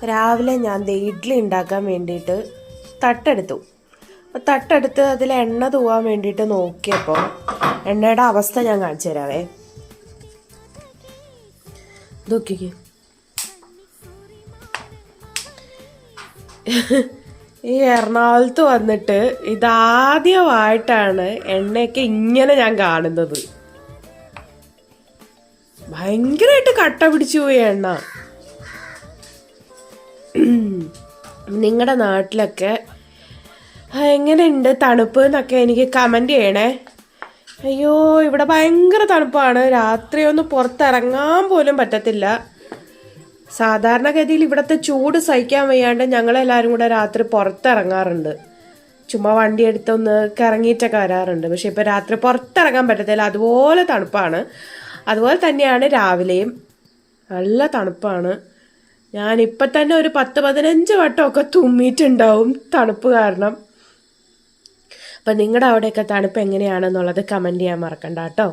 രാവിലെ ഞാൻ ഇഡ്ഡലി ഉണ്ടാക്കാൻ വേണ്ടിയിട്ട് തട്ടെടുത്തു. തട്ടെടുത്ത് അതിൽ എണ്ണ തൂവാൻ വേണ്ടിയിട്ട് നോക്കിയപ്പോൾ എണ്ണയുടെ അവസ്ഥ ഞാൻ കാണിച്ചു തരാവേ. നോക്കിക്കേ, ഈ എറണാകുളത്ത് വന്നിട്ട് ഇതാദ്യമായിട്ടാണ് എണ്ണയൊക്കെ ഇങ്ങനെ ഞാൻ കാണുന്നത്. ഭയങ്കരമായിട്ട് കട്ട പിടിച്ചു പോയി എണ്ണ. നിങ്ങളുടെ നാട്ടിലൊക്കെ എങ്ങനെയുണ്ട് തണുപ്പ് എന്നൊക്കെ എനിക്ക് കമൻറ്റ് ചെയ്യണേ. അയ്യോ, ഇവിടെ ഭയങ്കര തണുപ്പാണ്. രാത്രിയൊന്നും പുറത്തിറങ്ങാൻ പോലും പറ്റത്തില്ല. സാധാരണഗതിയിൽ ഇവിടുത്തെ ചൂട് സഹിക്കാൻ വയ്യാണ്ട് ഞങ്ങളെല്ലാവരും കൂടെ രാത്രി പുറത്തിറങ്ങാറുണ്ട്. ചുമ്മാ വണ്ടി എടുത്തൊന്ന് കറങ്ങിയിട്ടൊക്കെ വരാറുണ്ട്. പക്ഷെ ഇപ്പോൾ രാത്രി പുറത്തിറങ്ങാൻ പറ്റത്തില്ല, അതുപോലെ തണുപ്പാണ്. അതുപോലെ തന്നെയാണ് രാവിലെയും, നല്ല തണുപ്പാണ്. ഞാനിപ്പം തന്നെ ഒരു 10-15 വട്ടമൊക്കെ തുമ്മിയിട്ടുണ്ടാവും തണുപ്പ് കാരണം. അപ്പം നിങ്ങളുടെ അവിടെയൊക്കെ തണുപ്പ് എങ്ങനെയാണെന്നുള്ളത് കമൻറ്റ് ചെയ്യാൻ മറക്കണ്ട കേട്ടോ.